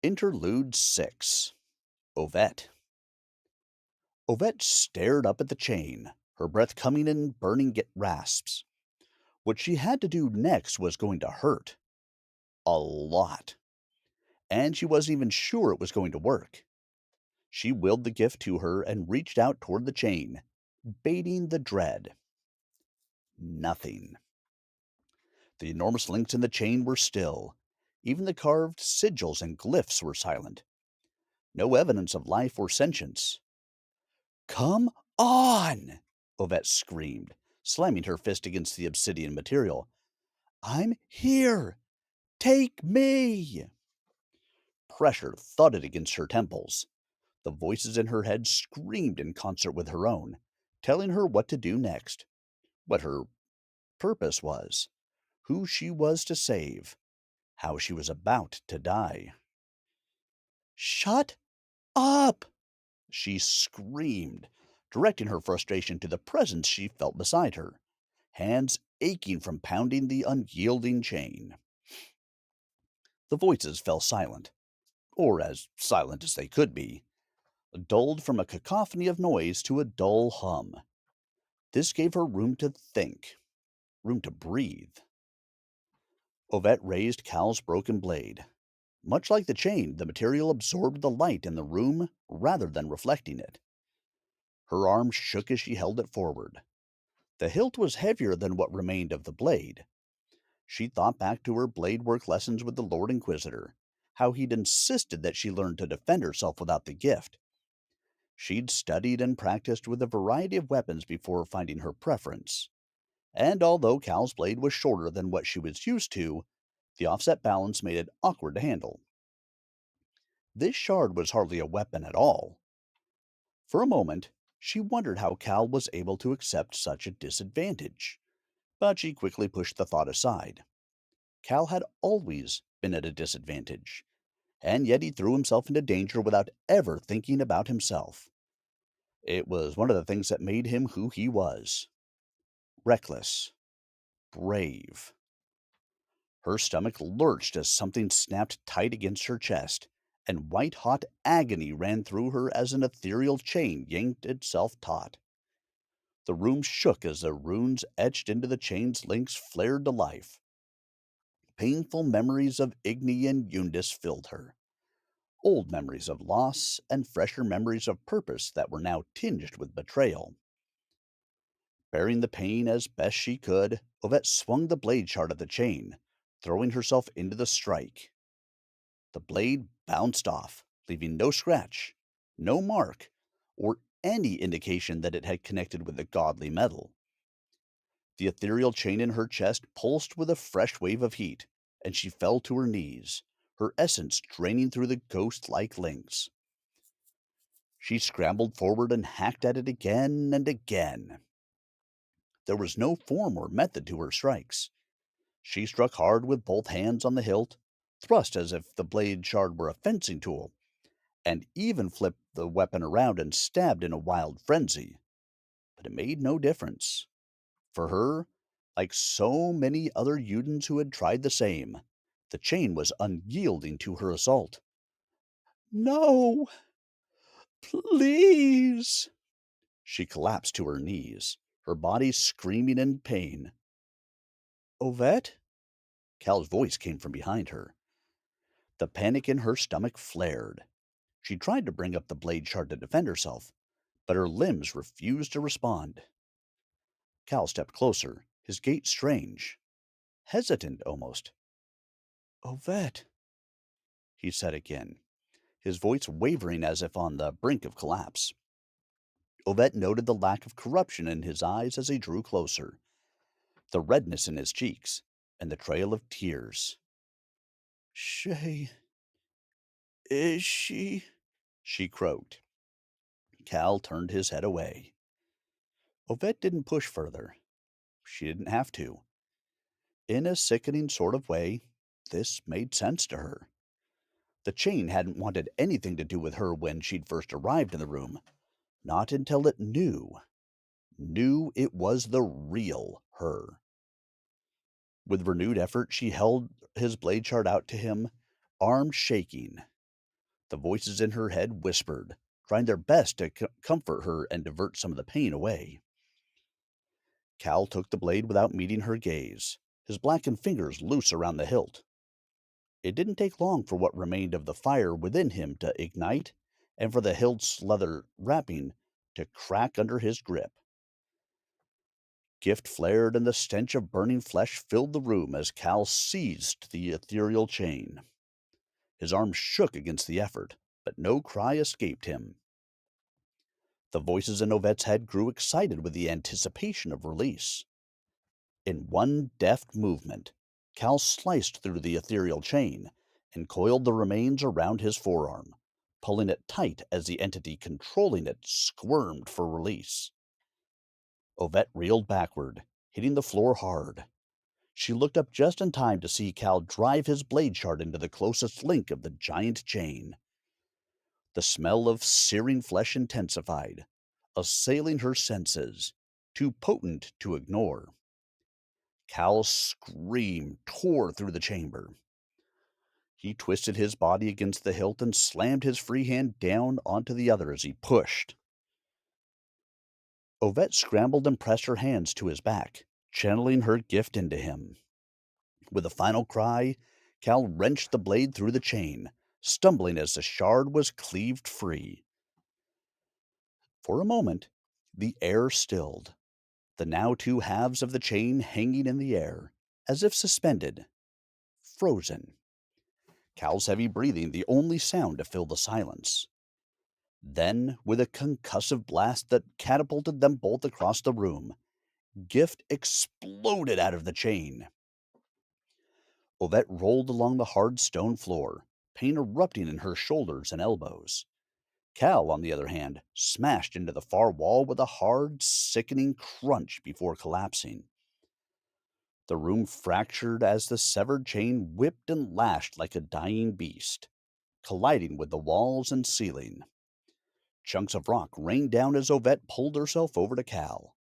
Interlude 6. Ovette. Ovette stared up at the chain, her breath coming in burning rasps. What she had to do next was going to hurt. A lot. And she wasn't even sure it was going to work. She willed the gift to her and reached out toward the chain, baiting the dread. Nothing. The enormous links in the chain were still. Even the carved sigils and glyphs were silent. No evidence of life or sentience. "Come on!" Ovette screamed, slamming her fist against the obsidian material. "I'm here! Take me!" Pressure thudded against her temples. The voices in her head screamed in concert with her own, telling her what to do next, what her purpose was, who she was to save, how she was about to die. "Shut up!" she screamed, directing her frustration to the presence she felt beside her, hands aching from pounding the unyielding chain. The voices fell silent, or as silent as they could be, dulled from a cacophony of noise to a dull hum. This gave her room to think, room to breathe. Ovette raised Cal's broken blade. Much like the chain, the material absorbed the light in the room rather than reflecting it. Her arm shook as she held it forward. The hilt was heavier than what remained of the blade. She thought back to her blade work lessons with the Lord Inquisitor, how he'd insisted that she learn to defend herself without the gift. She'd studied and practiced with a variety of weapons before finding her preference. And although Cal's blade was shorter than what she was used to, the offset balance made it awkward to handle. This shard was hardly a weapon at all. For a moment, she wondered how Cal was able to accept such a disadvantage. But she quickly pushed the thought aside. Cal had always been at a disadvantage, and yet he threw himself into danger without ever thinking about himself. It was one of the things that made him who he was. Reckless. Brave. Her stomach lurched as something snapped tight against her chest, and white-hot agony ran through her as an ethereal chain yanked itself taut. The room shook as the runes etched into the chain's links flared to life. Painful memories of Igni and Yundis filled her. Old memories of loss and fresher memories of purpose that were now tinged with betrayal. Bearing the pain as best she could, Ovette swung the blade shard of the chain, throwing herself into the strike. The blade bounced off, leaving no scratch, no mark, or any indication that it had connected with the godly metal. The ethereal chain in her chest pulsed with a fresh wave of heat, and she fell to her knees, her essence draining through the ghost-like links. She scrambled forward and hacked at it again and again. There was no form or method to her strikes. She struck hard with both hands on the hilt, thrust as if the blade shard were a fencing tool, and even flipped the weapon around and stabbed in a wild frenzy. But it made no difference. For her, like so many other Udens who had tried the same, the chain was unyielding to her assault. "No, please!" She collapsed to her knees, her body screaming in pain. "Ovette?" Cal's voice came from behind her. The panic in her stomach flared. She tried to bring up the blade shard to defend herself, but her limbs refused to respond. Cal stepped closer, his gait strange, hesitant almost. "Ovette," he said again, his voice wavering as if on the brink of collapse. Ovette noted the lack of corruption in his eyes as he drew closer, the redness in his cheeks, and the trail of tears. "Shay, is she?" she croaked. Cal turned his head away. Ovette didn't push further. She didn't have to. In a sickening sort of way, this made sense to her. The chain hadn't wanted anything to do with her when she'd first arrived in the room. Not until it knew it was the real her. With renewed effort, she held his blade shard out to him, arm shaking. The voices in her head whispered, trying their best to comfort her and divert some of the pain away. Cal took the blade without meeting her gaze, his blackened fingers loose around the hilt. It didn't take long for what remained of the fire within him to ignite and for the hilt's leather wrapping to crack under his grip. Gift flared and the stench of burning flesh filled the room as Cal seized the ethereal chain. His arms shook against the effort, but no cry escaped him. The voices in Ovette's head grew excited with the anticipation of release. In one deft movement, Cal sliced through the ethereal chain and coiled the remains around his forearm, pulling it tight as the entity controlling it squirmed for release. Ovette reeled backward, hitting the floor hard. She looked up just in time to see Cal drive his blade shard into the closest link of the giant chain. The smell of searing flesh intensified, assailing her senses, too potent to ignore. Cal's scream tore through the chamber. He twisted his body against the hilt and slammed his free hand down onto the other as he pushed. Ovette scrambled and pressed her hands to his back, channeling her gift into him. With a final cry, Cal wrenched the blade through the chain, stumbling as the shard was cleaved free. For a moment, the air stilled, the now two halves of the chain hanging in the air, as if suspended, frozen. Cal's heavy breathing the only sound to fill the silence. Then, with a concussive blast that catapulted them both across the room, Gift exploded out of the chain. Ovette rolled along the hard stone floor, pain erupting in her shoulders and elbows. Cal, on the other hand, smashed into the far wall with a hard, sickening crunch before collapsing. The room fractured as the severed chain whipped and lashed like a dying beast, colliding with the walls and ceiling. Chunks of rock rained down as Ovette pulled herself over to Cal.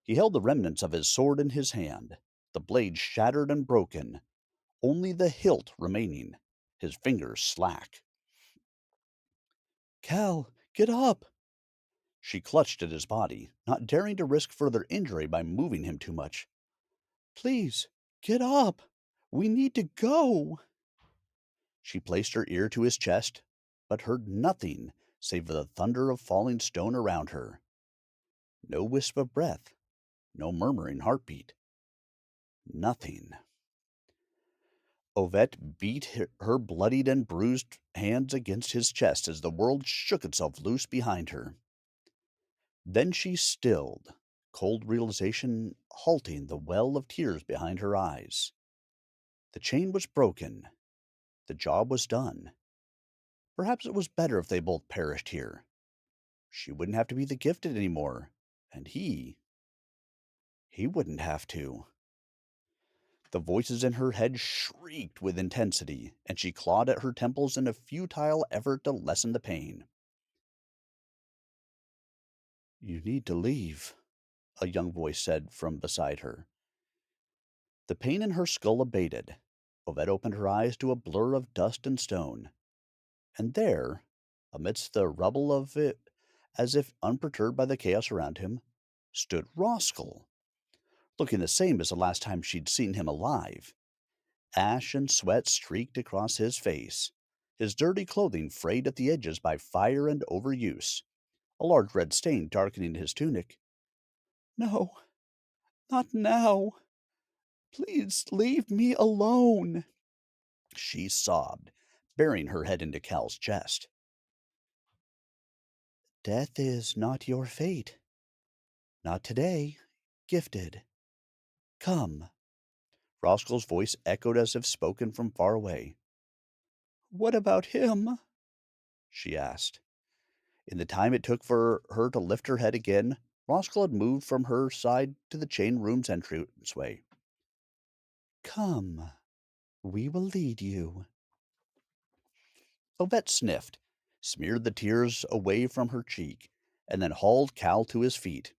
He held the remnants of his sword in his hand, the blade shattered and broken, only the hilt remaining, his fingers slack. "Cal, get up!" She clutched at his body, not daring to risk further injury by moving him too much. "Please, get up! We need to go!" She placed her ear to his chest, but heard nothing save the thunder of falling stone around her. No wisp of breath, no murmuring heartbeat. Nothing. Ovette beat her bloodied and bruised hands against his chest as the world shook itself loose behind her. Then she stilled, cold realization halting the well of tears behind her eyes. The chain was broken. The job was done. Perhaps it was better if they both perished here. She wouldn't have to be the gifted anymore, and he wouldn't have to. The voices in her head shrieked with intensity, and she clawed at her temples in a futile effort to lessen the pain. "You need to leave," a young voice said from beside her. The pain in her skull abated. Ovette opened her eyes to a blur of dust and stone. And there, amidst the rubble of it, as if unperturbed by the chaos around him, stood Roskell, looking the same as the last time she'd seen him alive. Ash and sweat streaked across his face, his dirty clothing frayed at the edges by fire and overuse, a large red stain darkening his tunic. "No, not now. Please leave me alone," she sobbed, burying her head into Cal's chest. "Death is not your fate. Not today, Gyfted. Come." Roskell's voice echoed as if spoken from far away. "What about him?" she asked. In the time it took for her to lift her head again, Roskell had moved from her side to the chain room's entranceway. "Come, we will lead you." Ovette sniffed, smeared the tears away from her cheek, and then hauled Cal to his feet.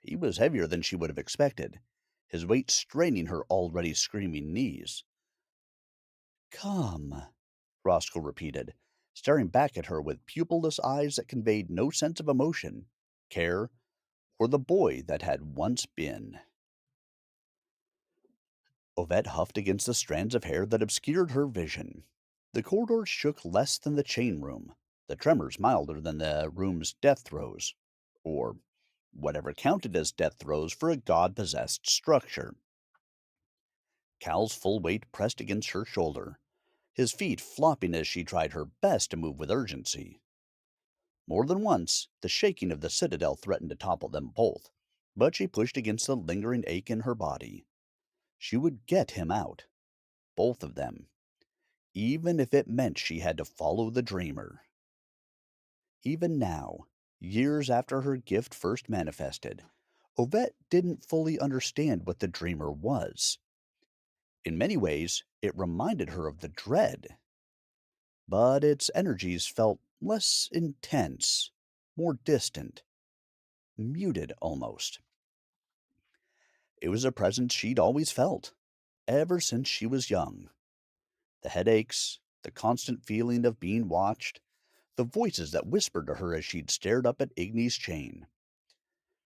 He was heavier than she would have expected, his weight straining her already screaming knees. "Come," Roskell repeated, staring back at her with pupilless eyes that conveyed no sense of emotion, care, or the boy that had once been. Ovette huffed against the strands of hair that obscured her vision. The corridors shook less than the chain room, the tremors milder than the room's death throes, or whatever counted as death throes for a god possessed structure. Cal's full weight pressed against her shoulder, his feet flopping as she tried her best to move with urgency. More than once, the shaking of the citadel threatened to topple them both, but she pushed against the lingering ache in her body. She would get him out, both of them, even if it meant she had to follow the dreamer. Even now, years after her gift first manifested, Ovette didn't fully understand what the dreamer was. In many ways, it reminded her of the dread, but its energies felt less intense, more distant, muted almost. It was a presence she'd always felt, ever since she was young. The headaches, the constant feeling of being watched, the voices that whispered to her as she'd stared up at Igny's chain.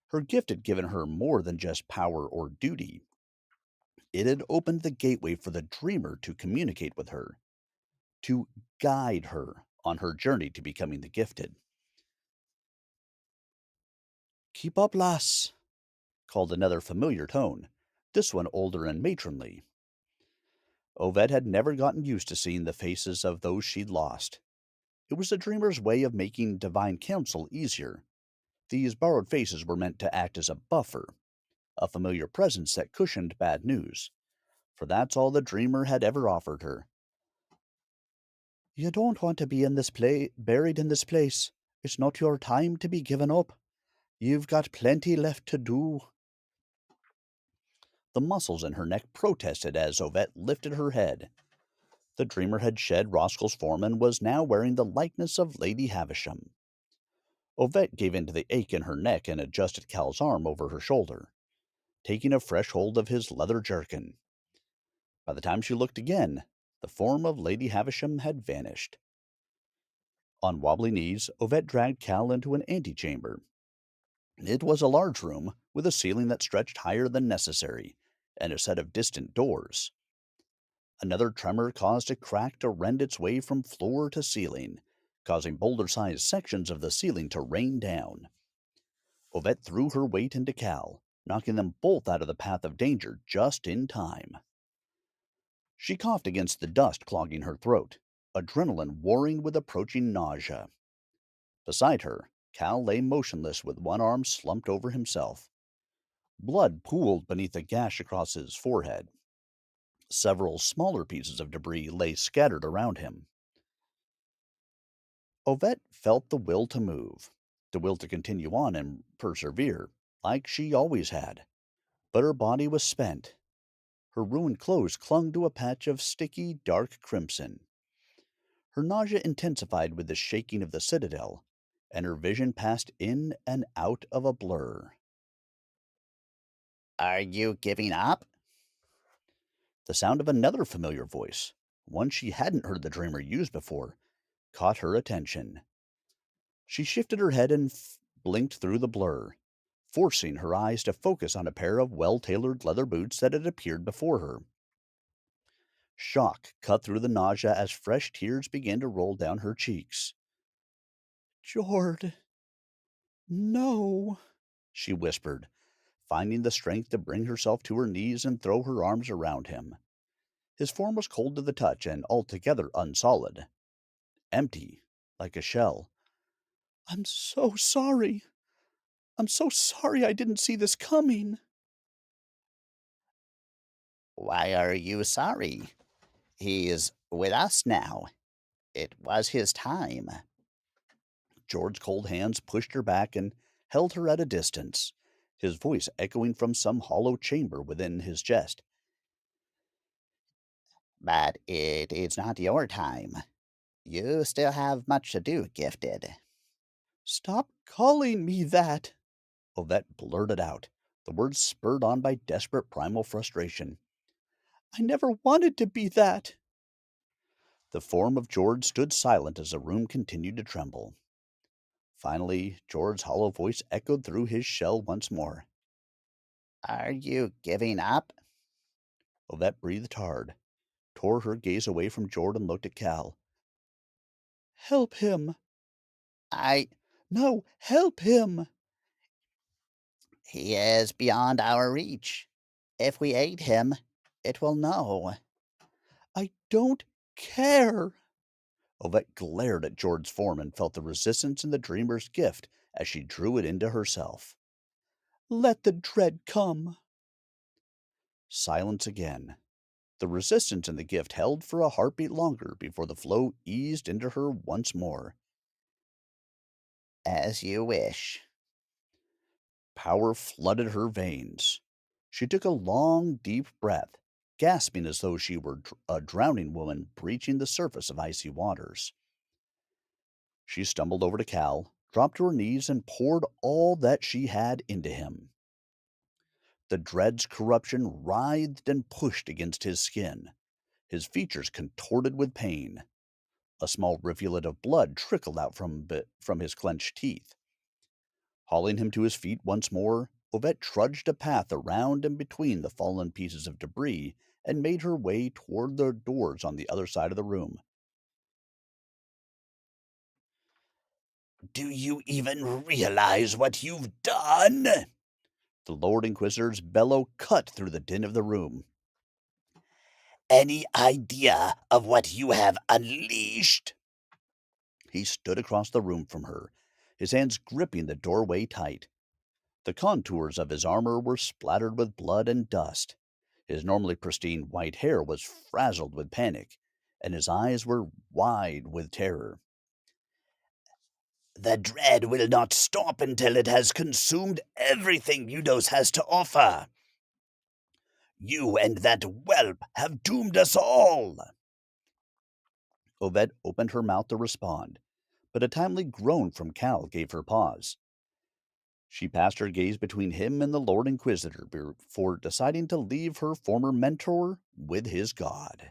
Her gift had given her more than just power or duty. It had opened the gateway for the dreamer to communicate with her, to guide her on her journey to becoming the gifted. Keep up, lass, called another familiar tone, this one older and matronly. Oved had never gotten used to seeing the faces of those she'd lost. It was the dreamer's way of making divine counsel easier. These borrowed faces were meant to act as a buffer, a familiar presence that cushioned bad news, for that's all the dreamer had ever offered her. You don't want to be buried in this place. It's not your time to be given up. You've got plenty left to do. The muscles in her neck protested as Ovette lifted her head. The dreamer had shed Roscoe's form and was now wearing the likeness of Lady Havisham. Ovette gave in to the ache in her neck and adjusted Cal's arm over her shoulder, taking a fresh hold of his leather jerkin. By the time she looked again, the form of Lady Havisham had vanished. On wobbly knees, Ovette dragged Cal into an antechamber. It was a large room, with a ceiling that stretched higher than necessary, and a set of distant doors. Another tremor caused a crack to rend its way from floor to ceiling, causing boulder-sized sections of the ceiling to rain down. Ovette threw her weight into Cal, knocking them both out of the path of danger just in time. She coughed against the dust clogging her throat, adrenaline warring with approaching nausea. Beside her, Cal lay motionless with one arm slumped over himself. Blood pooled beneath a gash across his forehead. Several smaller pieces of debris lay scattered around him. Ovette felt the will to move, the will to continue on and persevere, like she always had. But her body was spent. Her ruined clothes clung to a patch of sticky, dark crimson. Her nausea intensified with the shaking of the citadel, and her vision passed in and out of a blur. Are you giving up? The sound of another familiar voice, one she hadn't heard the dreamer use before, caught her attention. She shifted her head and blinked through the blur, forcing her eyes to focus on a pair of well-tailored leather boots that had appeared before her. Shock cut through the nausea as fresh tears began to roll down her cheeks. Jord, no, she whispered, finding the strength to bring herself to her knees and throw her arms around him. His form was cold to the touch and altogether unsolid. Empty, like a shell. I'm so sorry. I'm so sorry I didn't see this coming. Why are you sorry? He is with us now. It was his time. George's cold hands pushed her back and held her at a distance, his voice echoing from some hollow chamber within his chest. But it is not your time. You still have much to do, Gyfted. Stop calling me that, Ovette blurted out, the words spurred on by desperate primal frustration. I never wanted to be that. The form of George stood silent as the room continued to tremble. Finally, George's hollow voice echoed through his shell once more. Are you giving up? Ovette breathed hard, tore her gaze away from George, and looked at Cal. Help him! I. No, help him! He is beyond our reach. If we aid him, it will know. I don't care. Ovette glared at George's form and felt the resistance in the dreamer's gift as she drew it into herself. Let the dread come. Silence again. The resistance in the gift held for a heartbeat longer before the flow eased into her once more. As you wish. Power flooded her veins. She took a long, deep breath, gasping as though she were a drowning woman breaching the surface of icy waters. She stumbled over to Cal, dropped to her knees, and poured all that she had into him. The dread's corruption writhed and pushed against his skin, his features contorted with pain. A small rivulet of blood trickled out from his clenched teeth. Hauling him to his feet once more, Ovette trudged a path around and between the fallen pieces of debris and made her way toward the doors on the other side of the room. Do you even realize what you've done? The Lord Inquisitor's bellow cut through the din of the room. Any idea of what you have unleashed? He stood across the room from her, his hands gripping the doorway tight. The contours of his armor were splattered with blood and dust. His normally pristine white hair was frazzled with panic, and his eyes were wide with terror. The dread will not stop until it has consumed everything Eudos has to offer. You and that whelp have doomed us all. Ovette opened her mouth to respond, but a timely groan from Cal gave her pause. She passed her gaze between him and the Lord Inquisitor before deciding to leave her former mentor with his god.